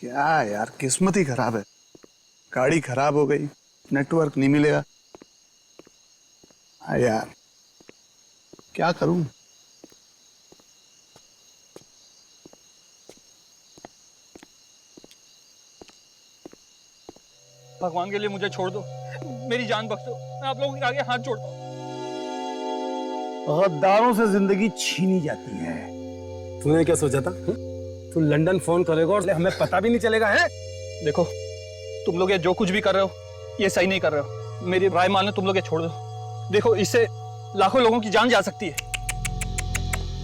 क्या यार, किस्मत ही खराब है। गाड़ी खराब हो गई, नेटवर्क नहीं मिलेगा। हाँ यार, क्या करूं। भगवान के लिए मुझे छोड़ दो, मेरी जान बख्शो, मैं आप लोगों के आगे हाथ जोड़ता हूँ। गद्दारों से जिंदगी छीनी जाती है। तूने क्या सोचा था? तू लंदन फोन करेगा और हमें पता भी नहीं चलेगा है? देखो, तुम लोग ये जो कुछ भी कर रहे हो, ये सही नहीं कर रहे हो। मेरी राय मानो, तुम लोग ये छोड़ दो। देखो, इससे लाखों लोगों की जान जा सकती है।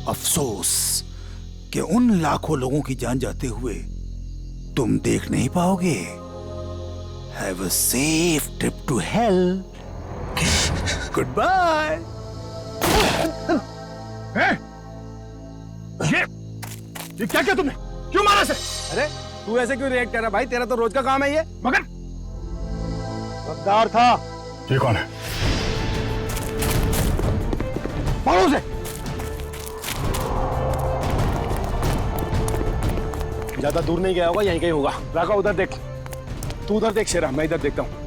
अफसोस कि उन लाखों लोगों की जान जाते हुए तुम देख नहीं पाओगे। Have a safe trip to hell. Good bye. ये क्या किया तुमने? क्यों मारा से? अरे तू ऐसे क्यों रिएक्ट कर रहा भाई? तेरा तो रोज का काम है ये। मगर गद्दार था। ये कौन है? मारो उसे। ज्यादा दूर नहीं गया होगा, यहीं कहीं होगा। राका उधर देख, तू उधर देख शेरा, मैं इधर देखता हूँ।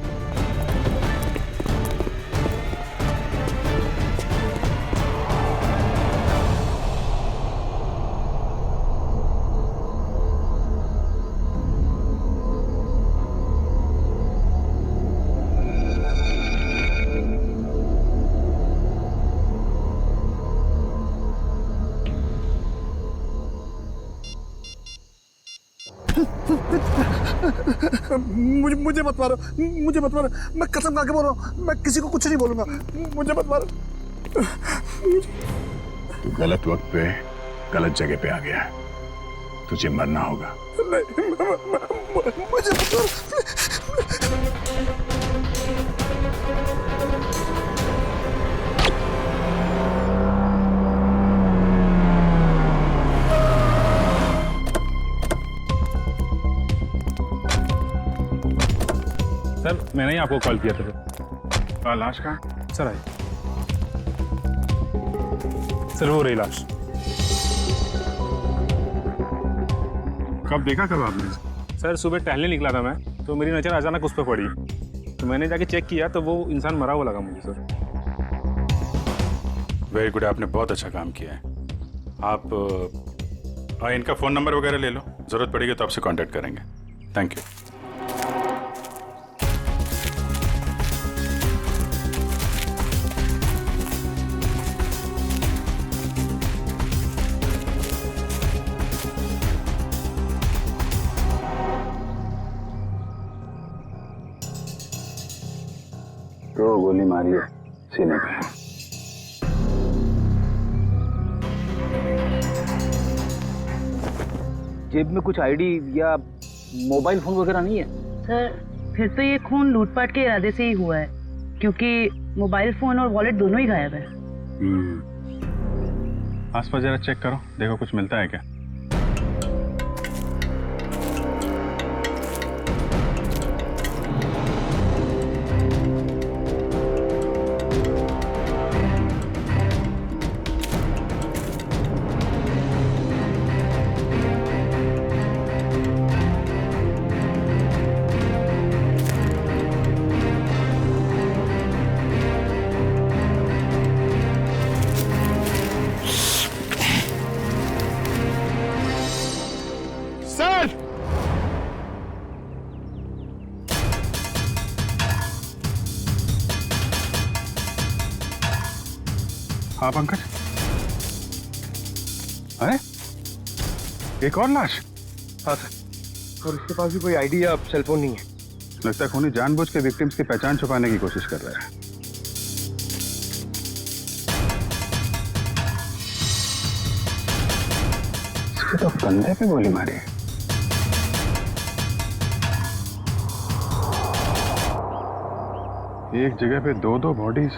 मुझे मत मारो, मुझे मत मारो। मैं कसम खा के बोल रहा हूँ, मैं किसी को कुछ नहीं बोलूंगा। मुझे मत मारो। तू गलत वक्त पे गलत जगह पे आ गया है। तुझे मरना होगा। नहीं, मुझे मत मारो। सर, मैंने ही आपको कॉल किया था। लाश कहाँ? Sir I. सर वो रही लाश। कब देखा, कब आपने? सर सुबह टहलने निकला था मैं, तो मेरी नज़र अचानक उस पर पड़ी, तो मैंने जाके चेक किया तो वो इंसान मरा हुआ लगा मुझे सर। वेरी गुड, आपने बहुत अच्छा काम किया है। आप इनका फ़ोन नंबर वगैरह ले लो, ज़रूरत पड़ेगी तो आपसे कांटेक्ट करेंगे। Thank you. तो गोली मारी है सीने पे। जेब में कुछ आईडी या मोबाइल फोन वगैरह नहीं है? सर फिर तो ये खून लूटपाट के इरादे से ही हुआ है, क्योंकि मोबाइल फोन और वॉलेट दोनों ही गायब है। आसपास जरा चेक करो, देखो कुछ मिलता है क्या। हाँ पंकज, अरे एक और लाश। हाँ सर, और इसके पास भी कोई आईडी या सेलफोन नहीं है। लगता है खूनी जानबूझ के विक्टिम्स की पहचान छुपाने की कोशिश कर रहा है। इसके तो कंधे पे गोली मारी। एक जगह पे दो दो बॉडीज।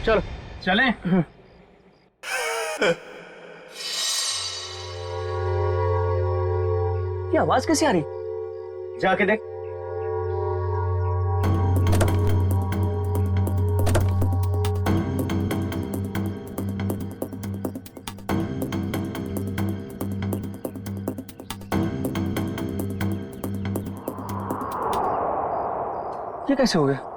चलो चलें? ये आवाज कैसे आ रही? जाके देख। ये कैसे हो गया?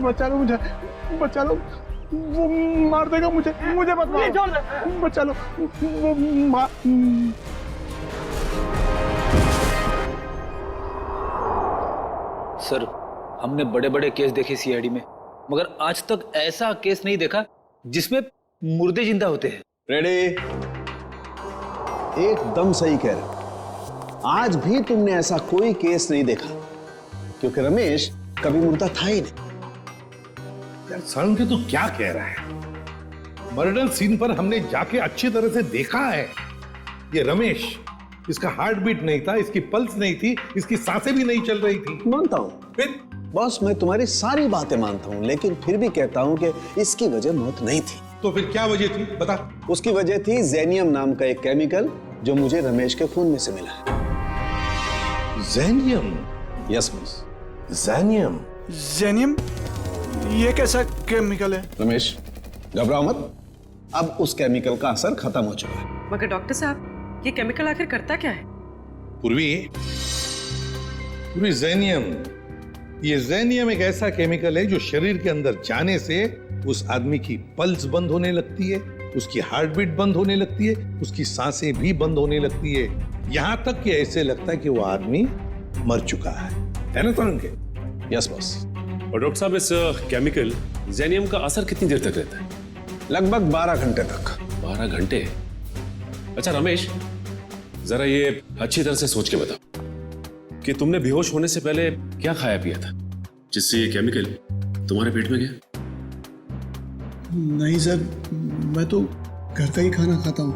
बचा लो मुझे, बचा लो, वो मार देगा मुझे, मुझे मत मारो, बचा लो, वो मार। सर, हमने बड़े बड़े केस देखे सीआईडी में, मगर आज तक ऐसा केस नहीं देखा जिसमें मुर्दे जिंदा होते हैं। रेडी? एकदम सही कह रहे। आज भी तुमने ऐसा कोई केस नहीं देखा, क्योंकि रमेश कभी मुर्दा था ही नहीं। यार साळुंखे तू क्या कह रहा है? मर्डर सीन पर हमने जाके अच्छी तरह से देखा है। ये रमेश, इसका हार्ट बीट नहीं था, इसकी पल्स नहीं थी, इसकी सांसें भी नहीं चल रही थी। मानता हूं फिर बॉस, मैं तुम्हारी सारी बातें मानता हूं, लेकिन फिर भी कहता हूं कि इसकी वजह मौत नहीं थी। तो फिर क्या वजह थी, बता। उसकी वजह थी जेनियम नाम का एक केमिकल जो मुझे रमेश के खून में से मिला है। जेनियम? Yes boss. जेनियम? जेनियम? ये कैसा केमिकल है? रमेश घबराओ मत, अब उस केमिकल का असर खत्म हो चुका है। मगर डॉक्टर साहब, ये केमिकल आखिर करता क्या है? पूर्वी, जेनियम, ये जेनियम एक ऐसा केमिकल है जो शरीर के अंदर जाने से उस आदमी की पल्स बंद होने लगती है, उसकी हार्ट बीट बंद होने लगती है, उसकी सांसें भी बंद होने लगती है, यहां तक कि ऐसे लगता है कि वो आदमी मर चुका है ना साळुंखे? Yes boss. और डॉक्टर साहब, इस केमिकल जेनियम का असर कितनी देर तक रहता है? लगभग 12 घंटे तक। 12 घंटे? अच्छा रमेश, जरा ये अच्छी तरह से सोच के बताओ कि तुमने बेहोश होने से पहले क्या खाया पिया था जिससे ये केमिकल तुम्हारे पेट में गया? नहीं सर, मैं तो घर का ही खाना खाता हूँ,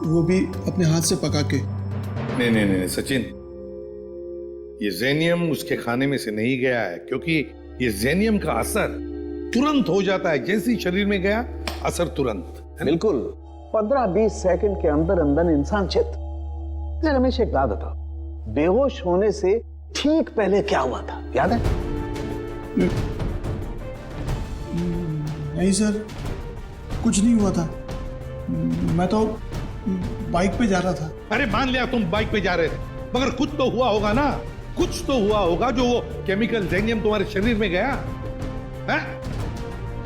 वो भी अपने हाथ से पका के। नहीं सचिन, ये जेनियम उसके खाने में से नहीं गया है, क्योंकि ये जेनियम का असर तुरंत हो जाता है, जैसे ही शरीर में गया असर तुरंत। बिल्कुल 15-20 सेकंड के अंदर अंदर इंसान चित। रमेश एक बात बताओ, बेहोश होने से ठीक पहले क्या हुआ था, याद है? नहीं सर, कुछ नहीं हुआ था, मैं तो बाइक पे जा रहा था। अरे मान लिया तुम बाइक पे जा रहे थे, मगर कुछ तो हुआ होगा ना, कुछ तो हुआ होगा जो वो केमिकल जेनियम तुम्हारे शरीर में गया है।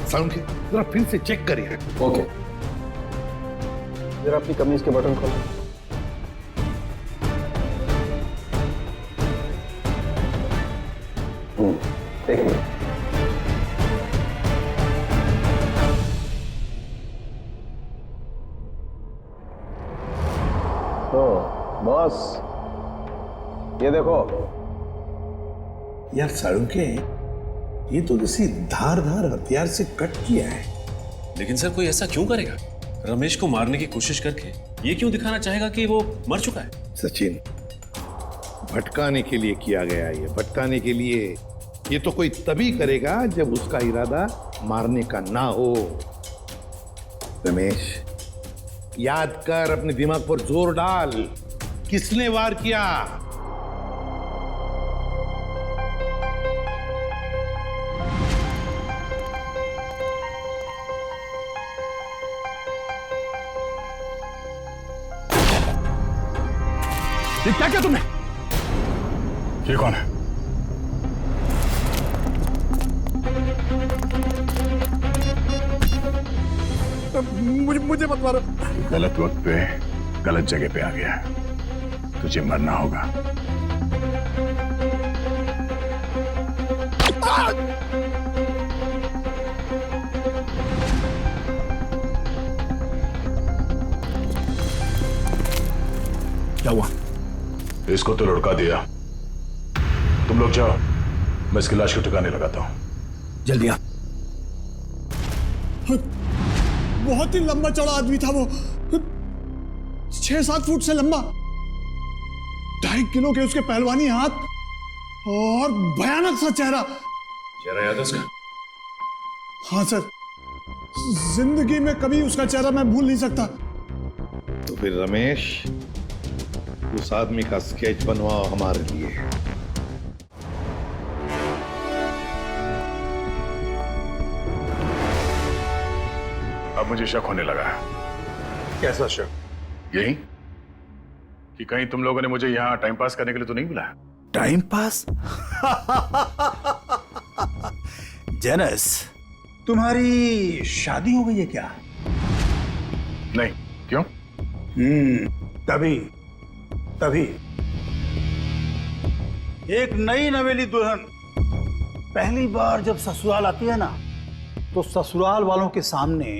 साळुंखे, जरा फिर से चेक करिए। ओके, जरा अपनी कमीज के बटन खोलो। एक मिनट। तो बॉस, ये देखो। यार साळुंखे, ये तो किसी धारदार हथियार से कट किया है। लेकिन सर, कोई ऐसा क्यों करेगा? रमेश को मारने की कोशिश करके ये क्यों दिखाना चाहेगा कि वो मर चुका है? सचिन, भटकाने के लिए किया गया, ये भटकाने के लिए। ये तो कोई तभी करेगा जब उसका इरादा मारने का ना हो। रमेश, याद कर, अपने दिमाग पर जोर डाल, किसने वार किया? ये क्या किया तुमने? ये कौन है? मुझे मत मारो। गलत वक्त पे गलत जगह पे आ गया है, तुझे मरना होगा। क्या हुआ? इसको तो लुढ़का दिया। तुम लोग जाओ, मैं इसकी लाश को ठिकाने लगाता हूं। जल्दी आ। बहुत ही लंबा चौड़ा आदमी था वो, 6-7 फुट से लंबा, 2.5 किलो के उसके पहलवानी हाथ और भयानक सा चेहरा। चेहरा याद है उसका? हाँ सर, जिंदगी में कभी उसका चेहरा मैं भूल नहीं सकता। तो फिर रमेश, उस आदमी का स्केच बनवाओ हमारे लिए। अब मुझे शक होने लगा है। कैसा शक? यही कि कहीं तुम लोगों ने मुझे यहाँ टाइम पास करने के लिए तो नहीं बुलाया? Time pass? जेनस, तुम्हारी शादी हो गई है क्या? नहीं। क्यों? तभी एक नई नवेली दुल्हन पहली बार जब ससुराल आती है ना, तो ससुराल वालों के सामने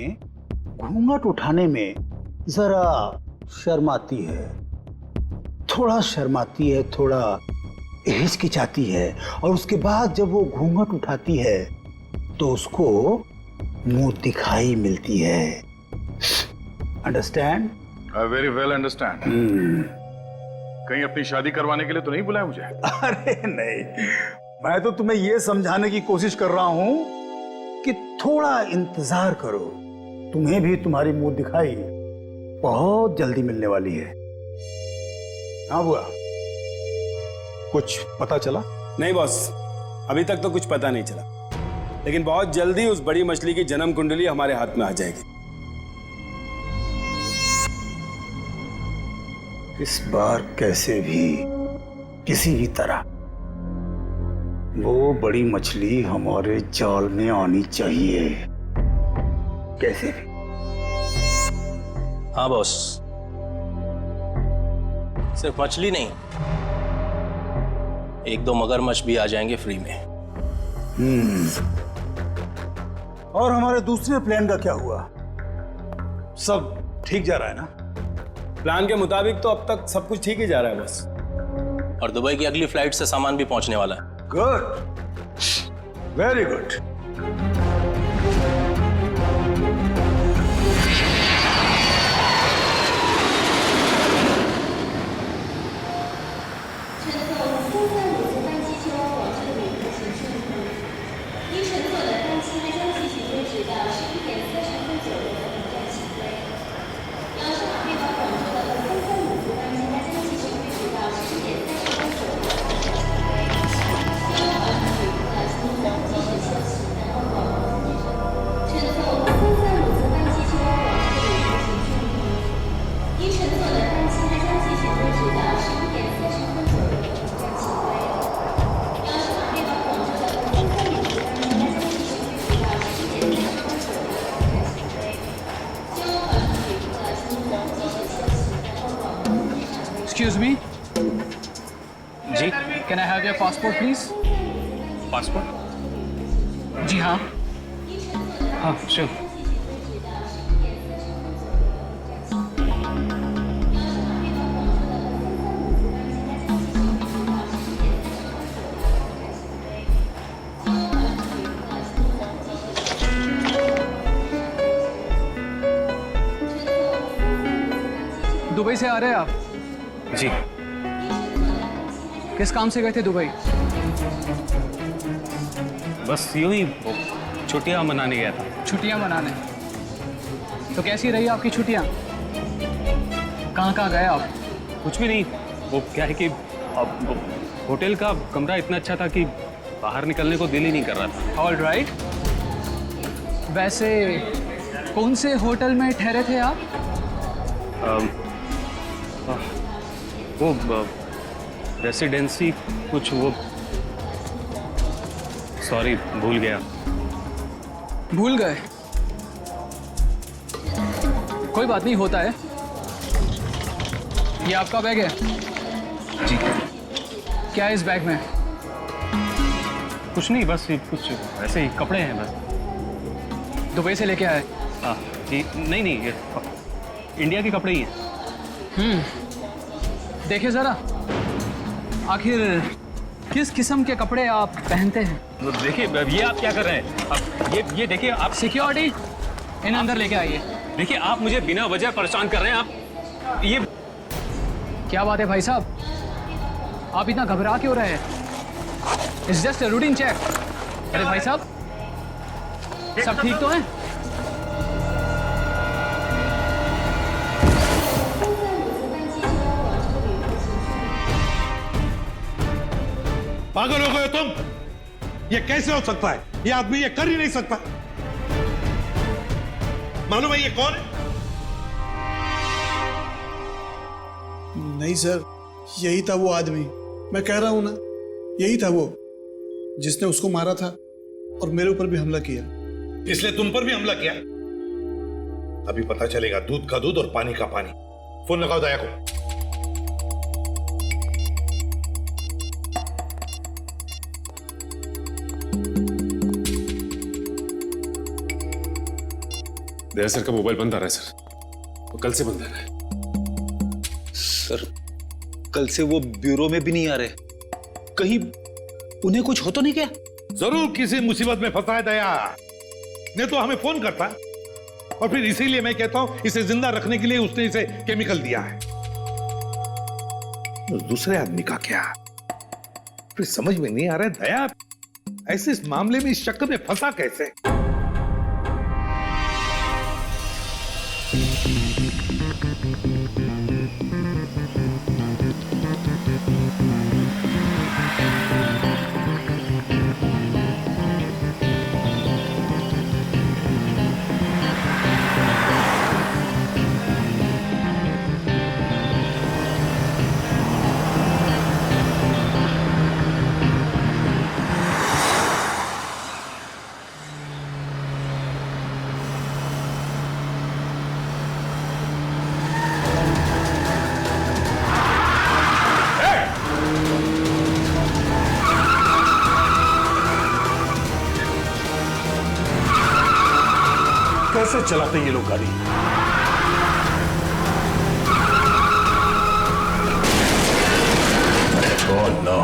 घूंघट उठाने में जरा शर्माती है, थोड़ा हिचकिचाती है, और उसके बाद जब वो घूंघट उठाती है तो उसको मुंह दिखाई मिलती है। Understand? I very well understand. कहीं अपनी शादी करवाने के लिए तो नहीं बुलाया मुझे? अरे नहीं, मैं तो तुम्हें यह समझाने की कोशिश कर रहा हूं कि थोड़ा इंतजार करो, तुम्हें भी तुम्हारी मुंह दिखाई बहुत जल्दी मिलने वाली है। हाँ बुआ, कुछ पता चला? नहीं बॉस, अभी तक तो कुछ पता नहीं चला, लेकिन बहुत जल्दी उस बड़ी मछली की जन्म कुंडली हमारे हाथ में आ जाएगी। इस बार कैसे भी, किसी भी तरह वो बड़ी मछली हमारे जाल में आनी चाहिए, कैसे भी। हाँ बॉस, सिर्फ मछली नहीं, 1-2 मगरमच्छ भी आ जाएंगे फ्री में। और हमारे दूसरे प्लान का क्या हुआ? सब ठीक जा रहा है ना? प्लान के मुताबिक तो अब तक सब कुछ ठीक ही जा रहा है बस। और दुबई की अगली फ्लाइट से सामान भी पहुंचने वाला है। Good, very good. Excuse me. जी, can I have your passport, please? Passport? जी हाँ। हाँ श्योर। दुबई से आ रहे हैं आप? जी। किस काम से गए थे दुबई? बस यूं ही छुट्टियां मनाने गया था। छुट्टियां मनाने? तो कैसी रही आपकी छुट्टियां? कहाँ गए आप? कुछ भी नहीं, वो क्या है कि अब होटल का कमरा इतना अच्छा था कि बाहर निकलने को दिल ही नहीं कर रहा था। All right. वैसे कौन से होटल में ठहरे थे आप? वो रेसिडेंसी कुछ, वो सॉरी भूल गया। भूल गए? कोई बात नहीं, होता है। ये आपका बैग है? जी। क्या है इस बैग में? कुछ नहीं, बस ये कुछ ऐसे ही कपड़े हैं बस। दुबई से लेके आए? हाँ जी। नहीं, ये इंडिया के कपड़े ही हैं। देखिए जरा। आखिर किस किस्म के कपड़े आप पहनते हैं? देखिए ये आप क्या कर रहे हैं? अब ये देखिए आप सिक्योरिटी, इन अंदर लेके आइए। देखिए आप मुझे बिना वजह परेशान कर रहे हैं। आप ये क्या बात है भाई साहब, आप इतना घबरा क्यों रहे हैं? It's just a routine check. अरे भाई साहब, सब ठीक तो है? पागल हो गए हो तुम? ये कैसे हो सकता है? ये आदमी ये कर ही नहीं सकता। मालूम है ये कौन है? नहीं सर, यही था वो आदमी। मैं कह रहा हूं ना, यही था वो जिसने उसको मारा था और मेरे ऊपर भी हमला किया। इसलिए तुम पर भी हमला किया? अभी पता चलेगा दूध का दूध और पानी का पानी। फोन लगाओ दया को। दया सर का मोबाइल बंद आ रहा है सर, वो कल से बंद आ रहा है। सर कल से वो ब्यूरो में भी नहीं आ रहे, कहीं उन्हें कुछ हो तो नहीं क्या? जरूर किसी मुसीबत में फंसा है दया, नहीं तो हमें फोन करता। और फिर इसीलिए मैं कहता हूं इसे जिंदा रखने के लिए उसने इसे केमिकल दिया है। उस दूसरे आदमी का क्या? फिर समझ में नहीं आ रहा है दया, ऐसे इस मामले में इस चक्कर में फंसा कैसे? कैसे चलाते ये लोग गाड़ी? Oh no.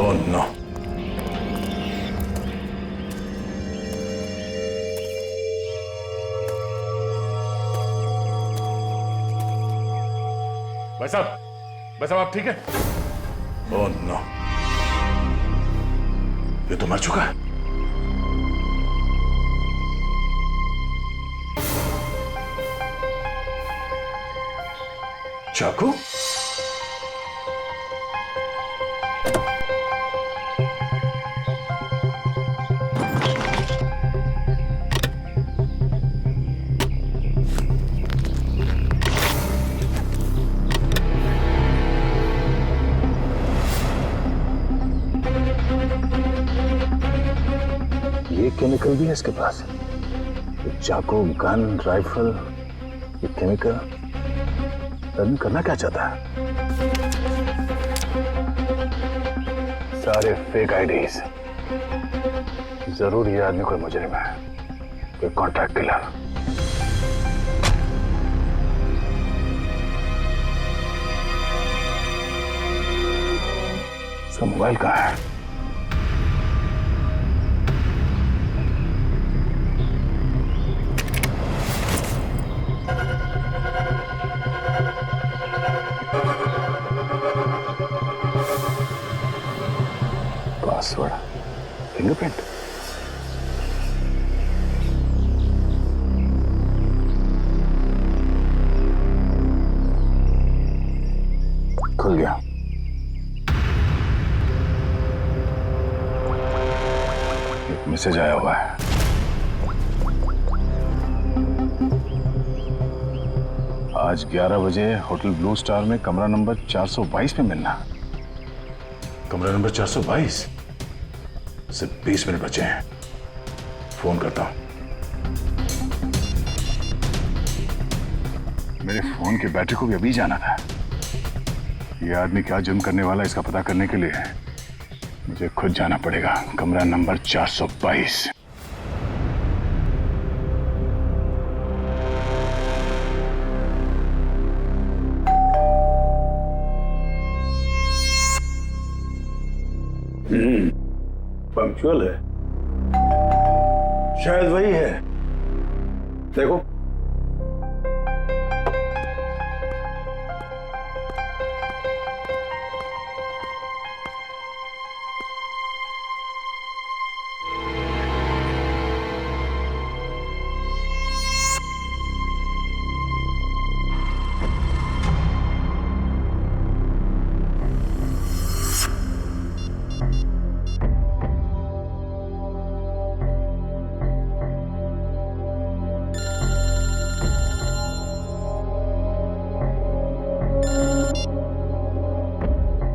Oh no. भाई साहब आप ठीक है? ओह नो, ये तो मर चुका है। चाकू? केमिकल भी है इसके पास। ये चाकू, गन, राइफल, ये केमिकल आदमी करना क्या चाहता है? सारे फेक आईडीज। जरूर ये आदमी कोई मुजरिम है, कोई कॉन्ट्रैक्ट किलर। इसका मोबाइल कहाँ है? Password, fingerprint. खुल गया। एक मैसेज आया हुआ है। आज 11 बजे होटल ब्लू स्टार में कमरा नंबर 422 में मिलना। कमरा नंबर 422? सिर्फ 20 मिनट बचे हैं, फोन करता हूं। मेरे फोन की बैटरी को भी अभी जाना था। यह आदमी क्या जुर्म करने वाला है इसका पता करने के लिए मुझे खुद जाना पड़ेगा। कमरा नंबर 422। पंक्चुअल है, शायद वही है। देखो,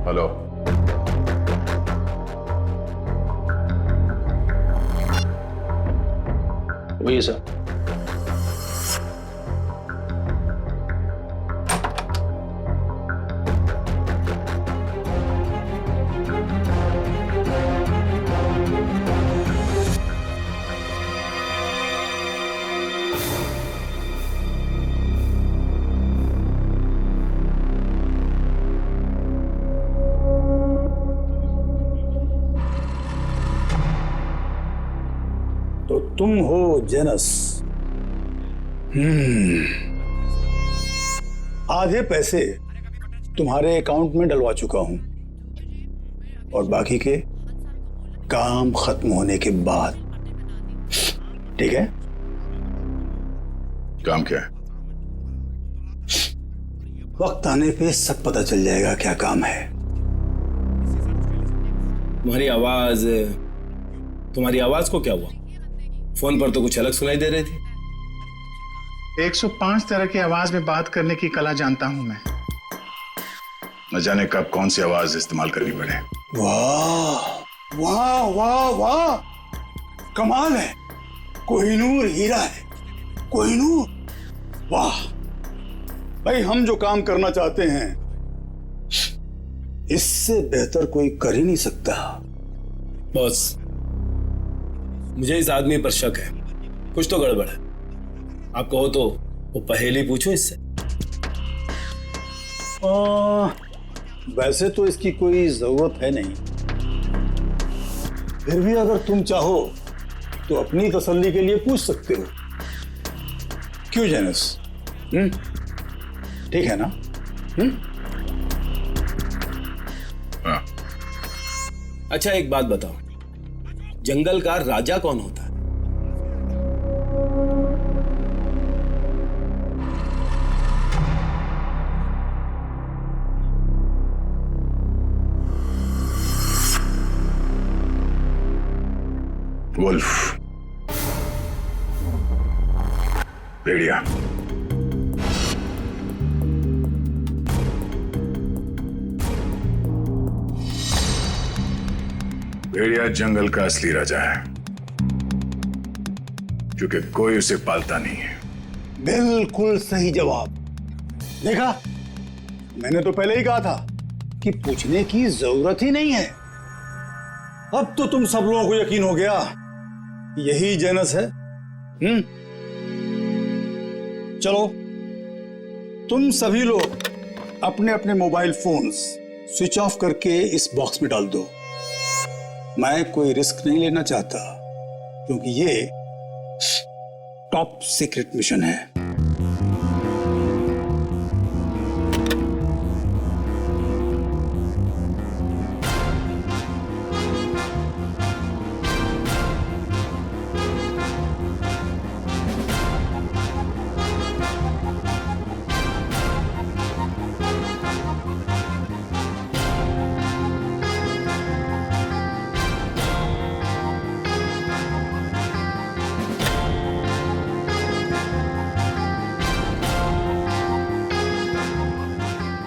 हेलो, वही है सर। तो तुम हो जेनस। आधे पैसे तुम्हारे अकाउंट में डलवा चुका हूं और बाकी के काम खत्म होने के बाद। ठीक है? काम क्या है? वक्त आने पे सब पता चल जाएगा क्या काम है। तुम्हारी आवाज को क्या हुआ? फोन पर तो कुछ अलग सुनाई दे रही थी। 105 तरह की आवाज में बात करने की कला जानता हूं मैं। न जाने कब कौन सी आवाज इस्तेमाल करनी पड़े। वाह वाह वाह वाह, कमाल है। कोहिनूर हीरा है, कोहिनूर। वाह भाई, हम जो काम करना चाहते हैं इससे बेहतर कोई कर ही नहीं सकता। बॉस, मुझे इस आदमी पर शक है, कुछ तो गड़बड़ है। आप कहो तो वो पहेली पूछो इससे। वैसे तो इसकी कोई जरूरत है नहीं, फिर भी अगर तुम चाहो तो अपनी तसल्ली के लिए पूछ सकते हो। क्यों जेनस? ठीक है ना? हाँ। अच्छा, एक बात बताओ, जंगल का राजा कौन होता है? वुल्फ, भेड़िया। भेड़िया जंगल का असली राजा है, क्योंकि कोई उसे पालता नहीं है। बिल्कुल सही जवाब। देखा, मैंने तो पहले ही कहा था कि पूछने की जरूरत ही नहीं है। अब तो तुम सब लोगों को यकीन हो गया, यही जेनस है। चलो, तुम सभी लोग अपने अपने मोबाइल फोन्स स्विच ऑफ करके इस बॉक्स में डाल दो। मैं कोई रिस्क नहीं लेना चाहता, क्योंकि ये टॉप सीक्रेट मिशन है।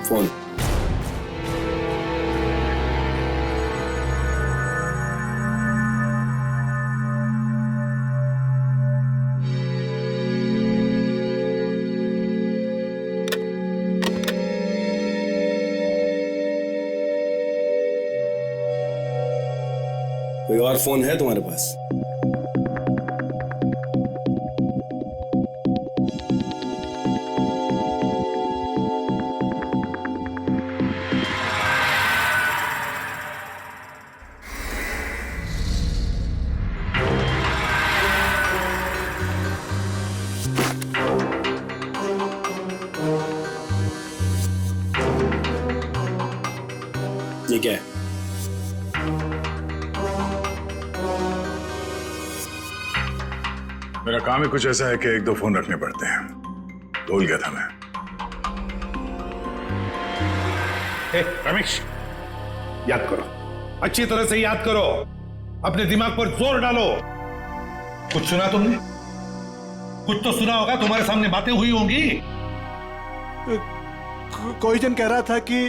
फोन। कोई और फोन है तुम्हारे पास? मेरा काम ही कुछ ऐसा है कि 1-2 फोन रखने पड़ते हैं। भूल गया था मैं। रमेश, याद करो, अच्छी तरह से याद करो, अपने दिमाग पर जोर डालो। कुछ सुना तुमने? कुछ तो सुना होगा, तुम्हारे सामने बातें हुई होंगी। कोई जन कह रहा था कि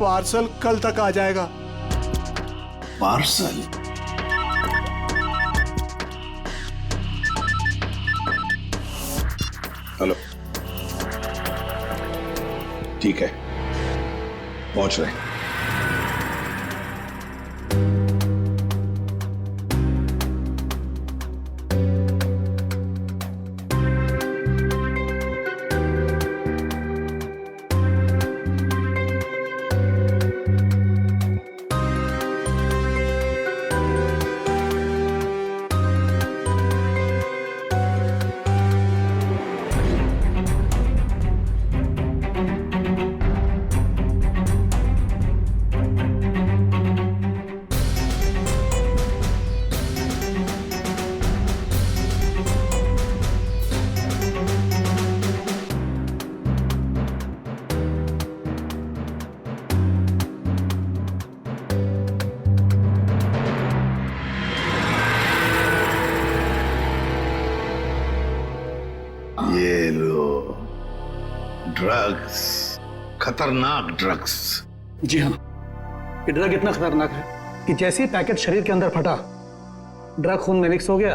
पार्सल कल तक आ जाएगा। पार्सल? हेलो, ठीक है, पहुंच रहे हैं। ये लो ड्रग्स, खतरनाक ड्रग्स। जी हाँ, ये ड्रग इतना खतरनाक है कि जैसे ही पैकेट शरीर के अंदर फटा, ड्रग खून में मिक्स हो गया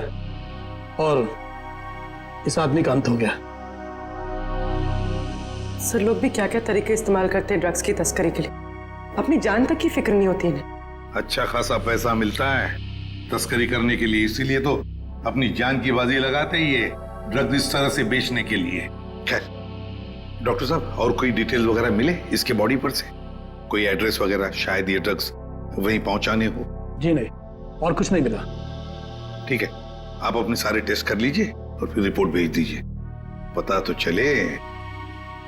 और इस आदमी का अंत हो गया। सर, लोग भी क्या क्या तरीके इस्तेमाल करते हैं ड्रग्स की तस्करी के लिए। अपनी जान तक की फिक्र नहीं होती इन्हें। अच्छा खासा पैसा मिलता है तस्करी करने के लिए, इसीलिए तो अपनी जान की बाजी लगाते ही ये ड्रग्स इस तरह से बेचने के लिए। खैर डॉक्टर साहब, और कोई डिटेल वगैरह मिले इसके बॉडी पर से? कोई एड्रेस वगैरह, शायद ये ड्रग्स वहीं पहुंचाने हो? जी नहीं, और कुछ नहीं मिला। ठीक है, आप अपने सारे टेस्ट कर लीजिए और फिर रिपोर्ट भेज दीजिए, पता तो चले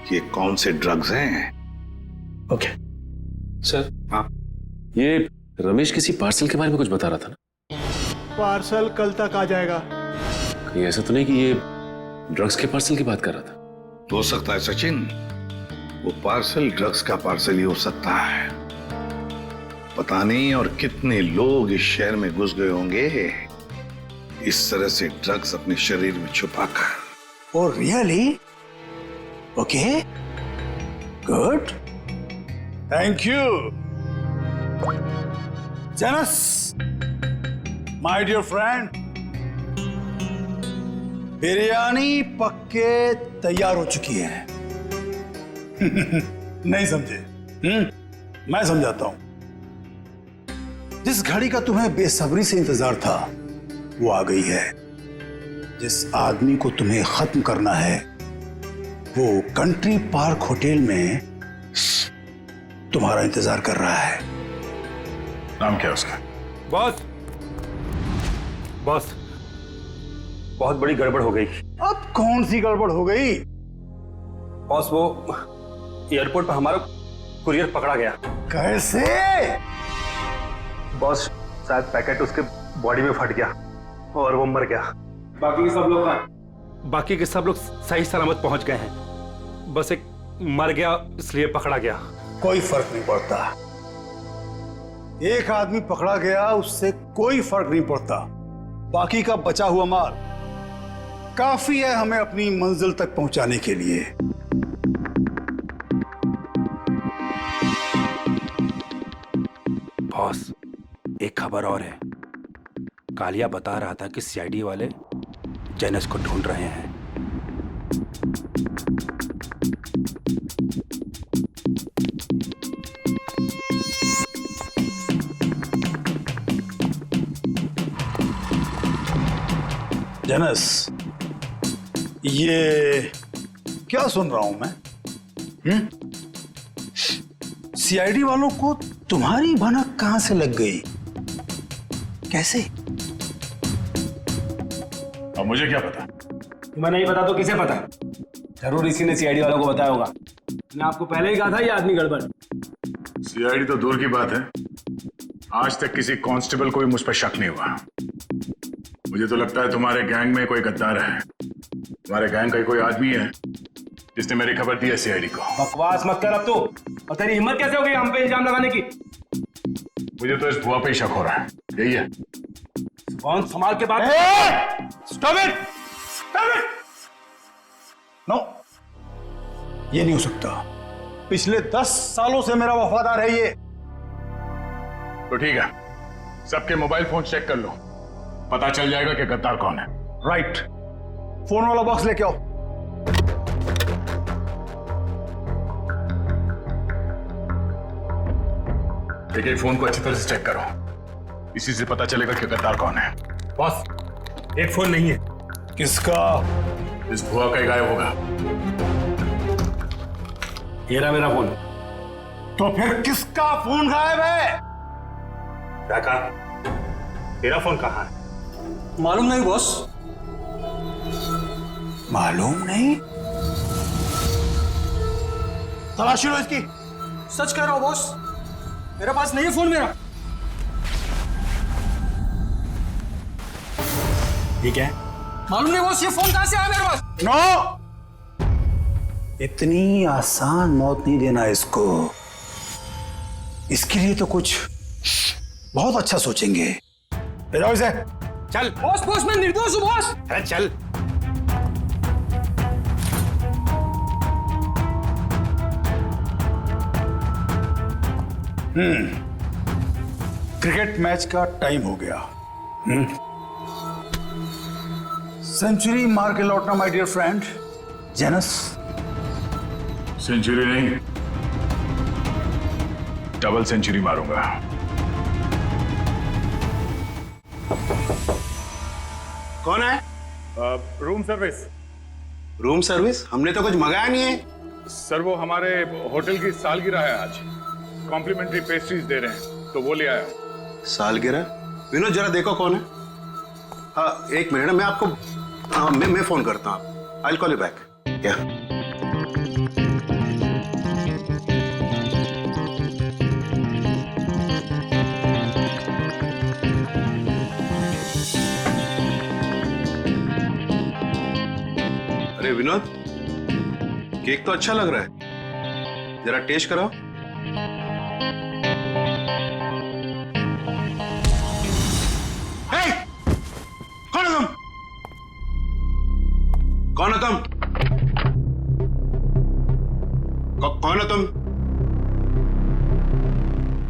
कि कौन से ड्रग्स हैं। Okay sir. हाँ, ये रमेश किसी पार्सल के बारे में कुछ बता रहा था ना? पार्सल कल तक आ जाएगा। कहीं ऐसा तो नहीं कि ये ड्रग्स के पार्सल की बात कर रहा था? हो सकता है सचिन, वो पार्सल ड्रग्स का पार्सल ही हो सकता है। पता नहीं और कितने लोग इस शहर में घुस गए होंगे इस तरह से ड्रग्स अपने शरीर में छुपाकर। Oh really? Okay, good, thank you. जेनस, माय डियर फ्रेंड, बिरयानी पक्के तैयार हो चुकी है। नहीं समझे? मैं समझाता हूं। जिस घड़ी का तुम्हें बेसब्री से इंतजार था वो आ गई है। जिस आदमी को तुम्हें खत्म करना है वो कंट्री पार्क होटल में तुम्हारा इंतजार कर रहा है। नाम क्या है उसका? बॉस, बॉस, बहुत बड़ी गड़बड़ हो गई। अब कौन सी गड़बड़ हो गई? बॉस, वो एयरपोर्ट पर हमारा कुरियर पकड़ा गया। कैसे? बॉस, शायद पैकेट उसके बॉडी में फट गया और वो मर गया। बाकी के सब लोग सही सलामत पहुंच गए हैं, बस एक मर गया इसलिए पकड़ा गया। कोई फर्क नहीं पड़ता, एक आदमी पकड़ा गया उससे कोई फर्क नहीं पड़ता। बाकी का बचा हुआ माल काफी है हमें अपनी मंजिल तक पहुंचाने के लिए। बॉस, एक खबर और है। कालिया बता रहा था कि सीआईडी वाले जेनस को ढूंढ रहे हैं। जेनस, ये क्या सुन रहा हूं मैं? सीआईडी वालों को तुम्हारी भनक कहां से लग गई? कैसे? अब मुझे क्या पता? तुम्हें नहीं पता तो किसे पता? जरूर इसी ने सीआईडी वालों को बताया होगा। मैंने आपको पहले ही कहा था ये आदमी गड़बड़। सीआईडी तो दूर की बात है, आज तक किसी कांस्टेबल को भी मुझ पर शक नहीं हुआ। मुझे तो लगता है तुम्हारे गैंग में कोई गद्दार है। तुम्हारे गैंग का कोई आदमी है जिसने मेरी खबर दी है सीआईडी को। बकवास मत कर अब तू। और तेरी हिम्मत कैसे हो गई हम पे इल्जाम लगाने की? मुझे तो इस भुआ पे ही शक हो रहा है। यही है। कौन संभाल के बात? Stop it! Stop it! No, ये नहीं हो सकता। पिछले 10 सालों से मेरा वफादार है ये। तो ठीक है, सबके मोबाइल फोन चेक कर लो, पता चल जाएगा कि गद्दार कौन है। राइट, फोन वाला बॉक्स लेके आओ। एक फोन को अच्छी तरह से चेक करो, इसी से पता चलेगा कि गद्दार कौन है। बॉस, एक फोन नहीं है। किसका? इस भुआ का ही गायब होगा। ये रहा मेरा फोन। तो फिर किसका फोन गायब है? क्या कहा? तेरा फोन कहाँ है? मालूम नहीं बॉस। मालूम नहीं? तलाशी लो इसकी। सच कह रहा हूं बॉस, मेरे पास नहीं है फोन मेरा। ठीक है, मालूम नहीं बॉस, ये फोन कहां से आया मेरे पास? नो, इतनी आसान मौत नहीं देना इसको। इसके लिए तो कुछ बहुत अच्छा सोचेंगे। ले जाओ इसे। चल। बॉस बॉस, मैं निर्दोष हूं बॉस। अरे चल। क्रिकेट मैच का टाइम हो गया। सेंचुरी मार के लौटना माय डियर फ्रेंड जेनस। सेंचुरी नहीं, डबल सेंचुरी मारूंगा। कौन है? Room service. Room service? हमने तो कुछ मंगाया नहीं है। सर, वो हमारे होटल की सालगिरह है आज, कॉम्प्लीमेंट्री पेस्ट्रीज दे रहे हैं, तो वो ले आया हूं। सालगिरह? विनोद जरा देखो कौन है। हाँ, एक मिनट, मैं आपको मैं फोन करता हूँ। I will call you back. क्या? अरे विनोद, केक तो अच्छा लग रहा है, जरा टेस्ट कराओ। कौन है तुम? कौन है तुम? कौन हो तुम?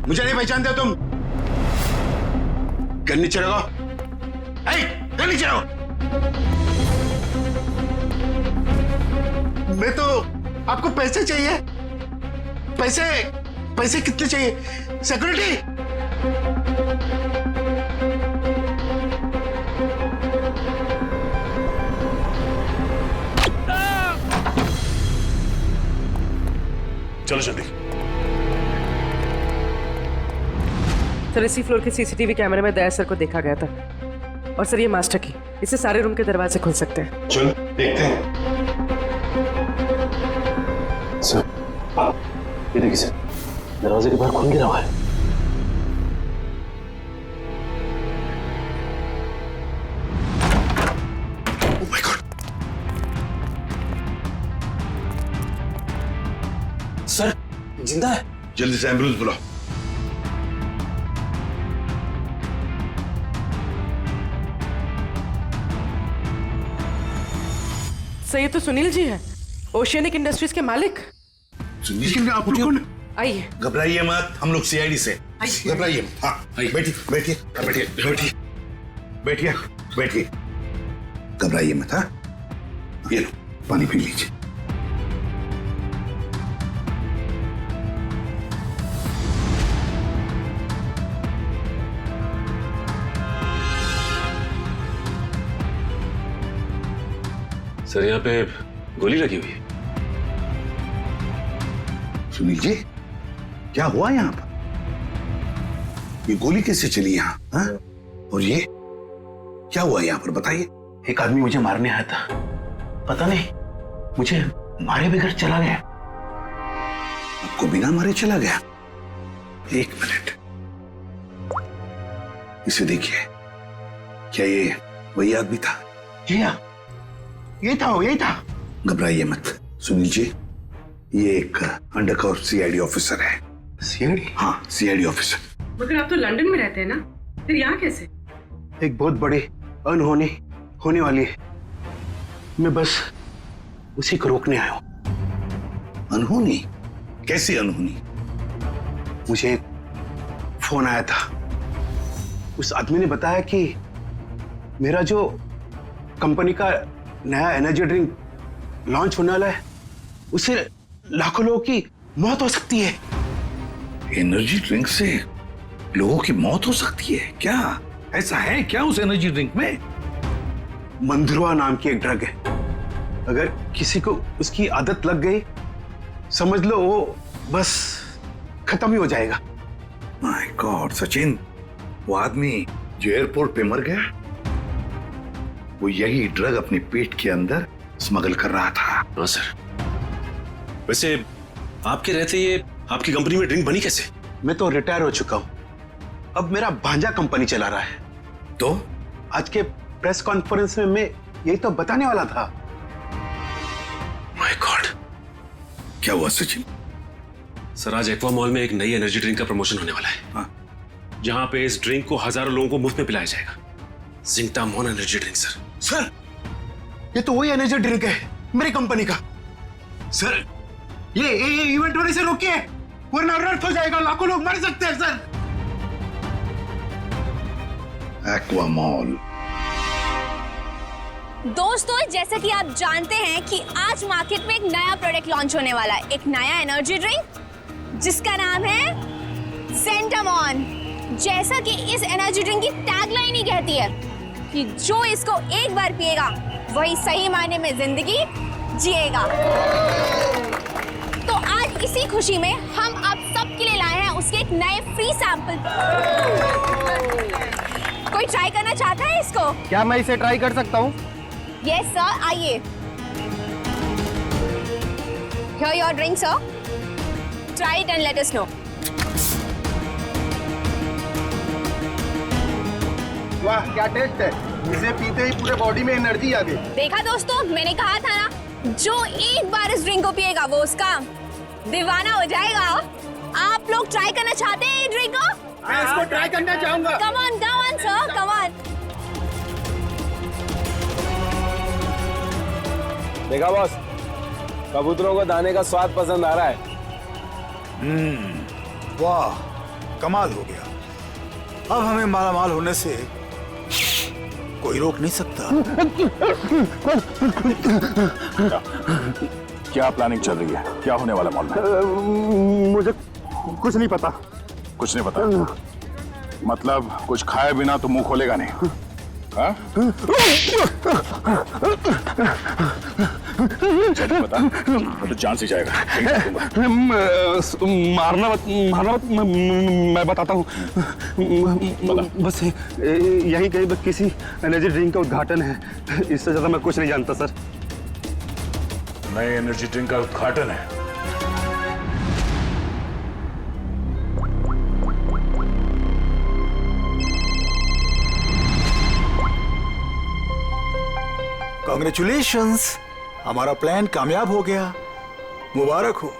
मुझे नहीं पहचानते तुम? गन नीचे रखो। गन नीचे रखो। मैं तो, आपको पैसे चाहिए? पैसे? पैसे कितने चाहिए? सिक्योरिटी? चलो जल्दी। सर, इसी फ्लोर के सीसीटीवी कैमरे में दया सर को देखा गया था। और सर, ये मास्टर की, इससे सारे रूम के दरवाजे खुल सकते हैं। चलो देखते हैं। सर, ये देखिए सर, दरवाजे के बाहर खून गिरा हुआ है। Oh my God. सर, जिंदा है। जल्दी से एम्बुलेंस बुलाओ। सर, ये तो सुनील जी हैं, ओशियनिक इंडस्ट्रीज के मालिक। लेकिन आप लोग कौन? आइए। घबराइए मत, हम लोग सीआईडी से। घबराइए मत। हाँ, बैठिए बैठिए बैठिए बैठिए बैठिए बैठिए। घबराइए मत। हाँ, ये लो पानी पी लीजिए। सर, यहाँ पे गोली लगी हुई है। सुनील जी, क्या हुआ यहाँ पर? ये गोली कैसे चली यहाँ? हाँ? और ये क्या हुआ यहाँ पर, बताइए। एक आदमी मुझे मारने आया था, पता नहीं मुझे मारे बगैर चला गया। आपको बिना मारे चला गया? एक मिनट, इसे देखिए। क्या ये वही आदमी था। जी हाँ, यही था। घबराइए मत सुनील जी, ये एक अंडरकवर सीआईडी ऑफिसर है। सीआईडी? हाँ, सीआईडी ऑफिसर। मगर आप तो लंदन में रहते हैं ना, फिर यहाँ कैसे? एक बहुत बड़ी अनहोनी होने वाली है, मैं बस उसी को रोकने आया हूं। अनहोनी? कैसी अनहोनी? मुझे एक फोन आया था, उस आदमी ने बताया कि मेरा जो कंपनी का नया एनर्जी ड्रिंक लॉन्च होने वाला है, उससे लाखों लोगों की मौत हो सकती है। एनर्जी ड्रिंक से लोगों की मौत हो सकती है? क्या ऐसा है क्या उस एनर्जी ड्रिंक में? मंधुरवा नाम की एक ड्रग है, अगर किसी को उसकी आदत लग गई, समझ लो वो बस खत्म ही हो जाएगा। माय गॉड सचिन, वो आदमी जो एयरपोर्ट पे मर गया, वो यही ड्रग अपने पेट के अंदर स्मगल कर रहा था। हाँ सर। वैसे आपके रहते ये आपकी कंपनी में ड्रिंक बनी कैसे? मैं तो रिटायर हो चुका हूं, अब मेरा भांजा कंपनी चला रहा है। तो आज के प्रेस कॉन्फ्रेंस में मैं यही तो बताने वाला था। माय गॉड, क्या हुआ सचिन? सर आज एक्वा मॉल में एक नई एनर्जी ड्रिंक का प्रमोशन होने वाला है। हाँ। जहां पे इस ड्रिंक को हजारों लोगों को मुफ्त में पिलाया जाएगा। जिंकटामोन एनर्जी ड्रिंक सर। ये तो वही एनर्जी ड्रिंक है मेरी कंपनी का। सर ये इवेंट होने से रोकिए, वरना अनर्थ हो जाएगा, लाखों लोग मर सकते हैं सर। Aqua mall. दोस्तों, जैसा कि आप जानते हैं कि आज मार्केट में एक नया प्रोडक्ट लॉन्च होने वाला है, एक नया एनर्जी ड्रिंक जिसका नाम है ज़ेंटामॉन। जैसा कि इस एनर्जी ड्रिंक की टैगलाइन ही कहती है कि जो इसको एक बार पिएगा वही सही मायने में जिंदगी जिएगा। तो आज इसी खुशी में हम आप सबके लिए लाए हैं उसके एक नए फ्री सैंपल। कोई ट्राई करना चाहता है इसको? क्या मैं इसे ट्राई कर सकता हूँ? यस सर, आइए। Here your drink, sir. Try it and let us know. वाह क्या टेस्ट है, इसे पीते ही पूरे बॉडी में एनर्जी आ गई। देखा दोस्तों, मैंने कहा था ना, जो एक बार इस ड्रिंक को पिएगा वो उसका दीवाना हो जाएगा। आप लोग ट्राई करना चाहते हैं ये ड्रिंक को? मैं इसको ट्राई करना चाहूंगा। Come on, sir, come on. देखा बॉस, कबूतरों को दाने का स्वाद पसंद आ रहा है। वाह कमाल हो गया। अब हमें मालामाल होने से कोई रोक नहीं सकता। क्या प्लानिंग चल रही है? क्या होने वाला मॉल में? मुझे कुछ नहीं पता। कुछ नहीं पता? मतलब कुछ खाए बिना तो मुंह खोलेगा नहीं? हाँ? चल बता, तो जान से जाएगा। मारना मत, मैं बताता हूँ। बस यही कहीं किसी एनर्जी ड्रिंक का उद्घाटन है, इससे ज्यादा मैं कुछ नहीं जानता सर। नए एनर्जी ड्रिंक का उद्घाटन है? कांग्रेचुलेशंस, हमारा प्लान कामयाब हो गया। मुबारक हो।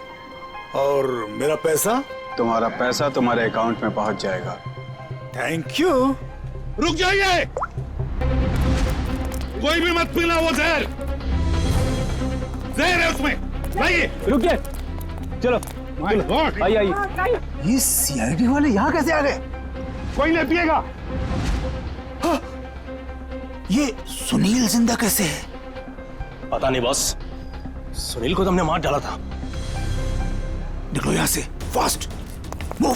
और मेरा पैसा? तुम्हारा पैसा तुम्हारे अकाउंट में पहुंच जाएगा। Thank you. रुक जाइए, कोई भी मत पीना वो जहर। जहर है उसमें, लाइए। रुकिए, चलो आइए। ये सीआईडी वाले यहाँ कैसे आ गए? कोई नहीं पिएगा। ये सुनील जिंदा कैसे है? पता नहीं बॉस, सुनील को तुमने मार डाला था। निकलो यहाँ से, फास्ट मूव।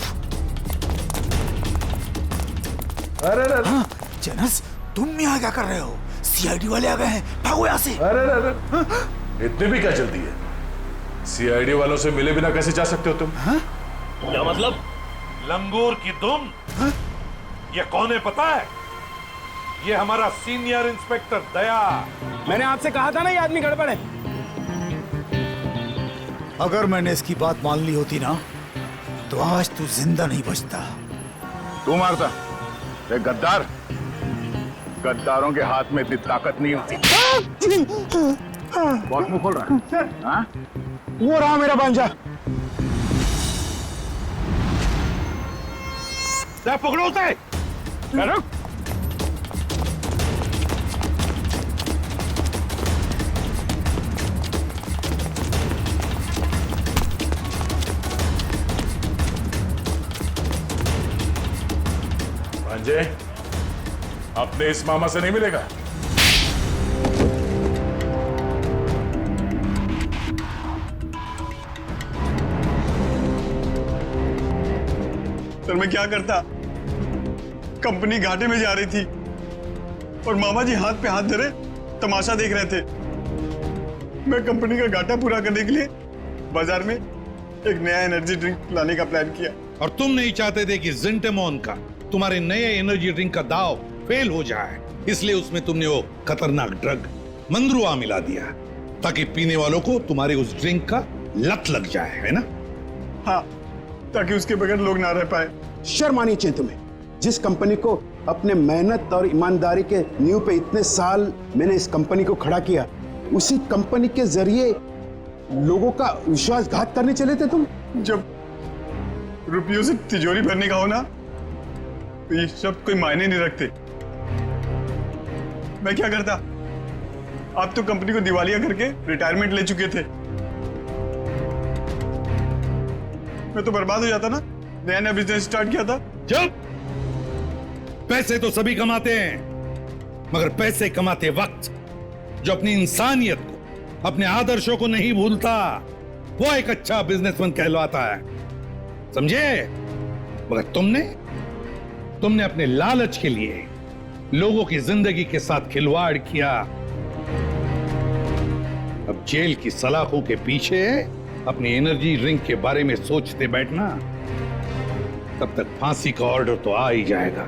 अरे हाँ, जेनस तुम यहाँ क्या कर रहे हो? सीआईडी वाले आ गए हैं, भागो यहाँ से। अरे इतनी भी क्या जल्दी है? सीआईडी वालों से मिले बिना कैसे जा सकते हो तुम? क्या मतलब? लंगूर की दुम। ये कौन है पता है? ये हमारा सीनियर इंस्पेक्टर दया। मैंने आपसे कहा था ना ये आदमी गड़बड़ है। अगर मैंने इसकी बात मान ली होती ना, तो आज तू जिंदा नहीं बचता। तू मारता? एक गद्दार, गद्दारों के हाथ में इतनी ताकत नहीं होती। बहुत मुंह खोल रहा है। हाँ? वो रहा मेरा भांजा। पकड़ो उसे। रुक। भांजे, अपने इस मामा से नहीं मिलेगा। सर मैं क्या करता, कंपनी घाटे में जा रही थी और मामा जी हाथ पे हाथ धरे तमाशा देख रहे थे। मैं कंपनी का घाटा पूरा करने के लिए बाजार में एक नया एनर्जी ड्रिंक लाने का प्लान किया। और तुम नहीं चाहते थे कि जिंटेमॉन का, तुम्हारे नए एनर्जी ड्रिंक का दाव फेल हो जाए, इसलिए उसमें तुमने वो खतरनाक ड्रग मंद्रुआ मिला दिया ताकि पीने वालों को तुम्हारे उस ड्रिंक का लत लग जाए, है ना? हाँ, ताकि उसके बगैर लोग ना रह पाए। शर्म आनी चाहिए तुम्हें। जिस कंपनी को अपने मेहनत और ईमानदारी के नींव पे इतने साल मैंने इस कंपनी को खड़ा किया, उसी कंपनी के जरिए लोगों का विश्वासघात करने चले थे तुम। जब रुपयों से तिजोरी भरने का हो ना, तो ये सब कोई मायने नहीं रखते। मैं क्या करता, आप तो कंपनी को दिवालिया करके रिटायरमेंट ले चुके थे। मैं तो बर्बाद हो जाता ना, नया नया बिजनेस स्टार्ट किया था। चुप! पैसे तो सभी कमाते हैं, मगर पैसे कमाते वक्त जो अपनी इंसानियत को, अपने आदर्शों को नहीं भूलता, वो एक अच्छा बिजनेसमैन कहलाता है, समझे? मगर तुमने अपने लालच के लिए लोगों की जिंदगी के साथ खिलवाड़ किया। अब जेल की सलाखों के पीछे अपनी एनर्जी ड्रिंक के बारे में सोचते बैठना, तब तक फांसी का ऑर्डर तो आ ही जाएगा।